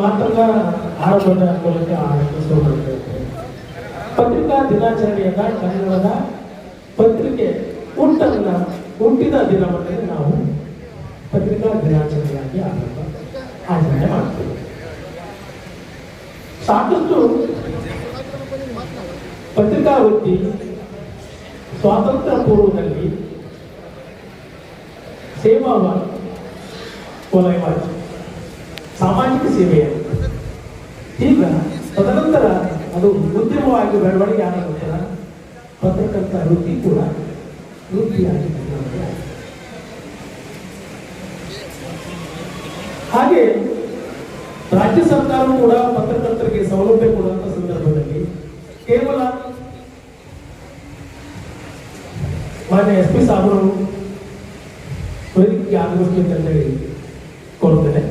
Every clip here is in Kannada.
ಮಾತನ್ನ ಆರಂಭದ ಮೂಲಕ ಆರಂಭಿಸಲ್ಪಡುತ್ತದೆ. ಪತ್ರಿಕಾ ದಿನಾಚರಣೆಯನ್ನ ಕನ್ನಡದ ಪತ್ರಿಕೆ ಹುಟ್ಟಿದ ದಿನವನ್ನೇ ನಾವು ಪತ್ರಿಕಾ ದಿನಾಚರಣೆಯಾಗಿ ಆಚರಣೆ ಮಾಡ್ತೇವೆ. ಸಾಕಷ್ಟು ಪತ್ರಿಕಾ ವೃತ್ತಿ ಸ್ವಾತಂತ್ರ್ಯ ಪೂರ್ವದಲ್ಲಿ ಸೇವಾ ವಲಯವಾಯಿತು, ಸಾಮಾಜಿಕ ಸೇವೆಯಾಗಿ. ಈಗ ತದನಂತರ ಅದು ಉದ್ಯಮವಾಗಿ ಬೆಳವಣಿಗೆ ಆದ ನಂತರ ಪತ್ರಕರ್ತ ವೃತ್ತಿ ಕೂಡ ವೃತ್ತಿಯಾಗಿ. ಹಾಗೆ ರಾಜ್ಯ ಸರ್ಕಾರವು ಕೂಡ ಪತ್ರಕರ್ತರಿಗೆ ಸೌಲಭ್ಯ ಕೊಡುವಂತ ಸಂದರ್ಭದಲ್ಲಿ ಕೇವಲ ಮಾನ್ಯ SP ಸಾಹೇಬರು ವೇದಿಕೆಗೆ ಆಗಮಿಸಬೇಕಂತ ಹೇಳಿ ಕೋರುತ್ತೇನೆ.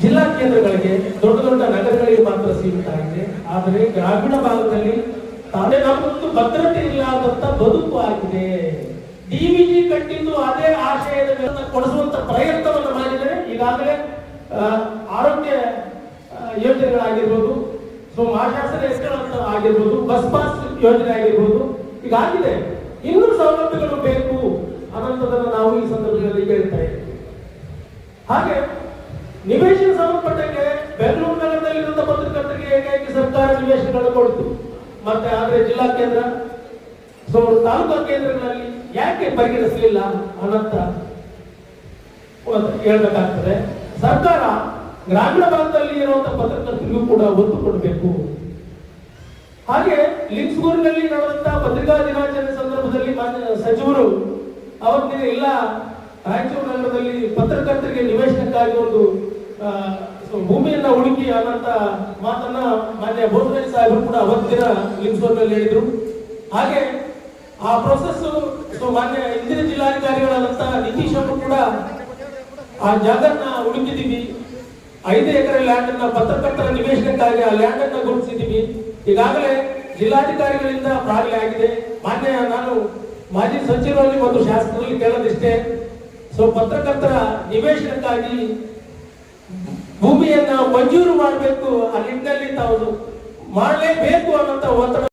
ಜಿಲ್ಲಾ ಕೇಂದ್ರಗಳಿಗೆ ದೊಡ್ಡ ದೊಡ್ಡ ನಗರಗಳಿಗೆ ಮಾತ್ರ ಸೀಮಿತ ಆಗಿದೆ. ಆದರೆ ಗ್ರಾಮೀಣ ಭಾಗದಲ್ಲಿ ತಾನೇ ನಮ್ಮೊಂದು ಭದ್ರತೆ ಇಲ್ಲದಂತ ಬದುಕು ಆಗಿದೆ. DVG ಕಟ್ಟಿದ್ದು ಅದೇ ಆಶಯದ ಕೊಡಿಸುವಂತ ಪ್ರಯತ್ನವನ್ನು ಮಾಡಿದರೆ ಈಗಾಗಲೇ ಆರೋಗ್ಯ ಯೋಜನೆಗಳಾಗಿರ್ಬೋದು, ಆಶಾಸನ ಹೆಸರುಗಳಂತ ಆಗಿರ್ಬೋದು, ಬಸ್ ಪಾಸ್ ಯೋಜನೆ ಆಗಿರ್ಬೋದು, ಈಗಾಗಿದೆ. ಇನ್ನೂ ಸೌಲಭ್ಯಗಳು ಬೇಕು ಅನ್ನೋದನ್ನು ನಾವು ಈ ಸಂದರ್ಭದಲ್ಲಿ ಕೇಳ್ತಾ ಇದ್ದೀವಿ. ಹಾಗೆ ನಿವೇಶನ ಸಂಬಂಧಪಟ್ಟಂಗೆ ಬೆಂಗಳೂರು ನಗರದಲ್ಲಿರುವಂತಹ ಪತ್ರಕರ್ತರಿಗೆ ಏಕಾಏಕಿ ಸರ್ಕಾರ ನಿವೇಶನಗಳನ್ನು ಕೊಡ್ತು. ಮತ್ತೆ ಆದ್ರೆ ಜಿಲ್ಲಾ ಕೇಂದ್ರ ತಾಲೂಕಾ ಕೇಂದ್ರಗಳಲ್ಲಿ ಯಾಕೆ ಪರಿಗಣಿಸಲಿಲ್ಲ ಅನ್ನಂತ ಹೇಳ್ಬೇಕಾಗ್ತದೆ. ಸರ್ಕಾರ ಗ್ರಾಮೀಣ ಭಾಗದಲ್ಲಿ ಇರುವಂತಹ ಪತ್ರಕರ್ತರಿಗೂ ಕೂಡ ಒತ್ತು ಕೊಡಬೇಕು. ಹಾಗೆ ಲಿಂಗ್ಸ್ಗೂರಿನಲ್ಲಿ ನಡೆದಂತಹ ಪತ್ರಿಕಾ ದಿನಾಚರಣೆ ಸಂದರ್ಭದಲ್ಲಿ ಮಾನ್ಯ ಸಚಿವರು ಅವತ್ತಿನ ಇಲ್ಲ ರಾಯಚೂರು ನಗರದಲ್ಲಿ ಪತ್ರಕರ್ತರಿಗೆ ನಿವೇಶನಕ್ಕಾಗಿ ಒಂದು ಭೂಮಿಯನ್ನ ಹುಡುಕಿ ಅನ್ನಂತ ಮಾತನ್ನ ಮಾನ್ಯ ಬೋಸರಾಜ್ ಸಾಹೇಬರು ಕೂಡ ಅವತ್ತಿನ ಲಿಂಗ್ಸ್ಗೂರಿನಲ್ಲಿ ಹೇಳಿದ್ರು. ಹಾಗೆ ಆ ಪ್ರೊಸೆಸ್ ಮಾನ್ಯ ಇಂದಿನ ಜಿಲ್ಲಾಧಿಕಾರಿಗಳಾದಂತಹ ನಿತೀಶ್ ಅವರು ಕೂಡ ಆ ಜಾಗನ್ನ ಹುಡುಕಿದೀವಿ. 5 ಎಕರೆ ಲ್ಯಾಂಡ್ ಅನ್ನ ಪತ್ರಕರ್ತರ ನಿವೇಶನಕ್ಕಾಗಿ ಆ ಲ್ಯಾಂಡ್ ಅನ್ನ ಗುರುತಿಸಿದೀವಿ. ಈಗಾಗಲೇ ಜಿಲ್ಲಾಧಿಕಾರಿಗಳಿಂದ ಪ್ರಾರಂಭ ಆಗಿದೆ. ನಾನು ಮಾಜಿ ಸಚಿವರಲ್ಲಿ ಮತ್ತು ಶಾಸಕರಲ್ಲಿ ಕೇಳೋದಿಷ್ಟೇ, ಪತ್ರಕರ್ತರ ನಿವೇಶನಕ್ಕಾಗಿ ಭೂಮಿಯನ್ನ ಮಂಜೂರು ಮಾಡಬೇಕು, ಆ ನಿಟ್ಟಿನಲ್ಲಿ ತಾವು ಮಾಡಲೇಬೇಕು ಅನ್ನೋಂತ ಒತ್ತಡ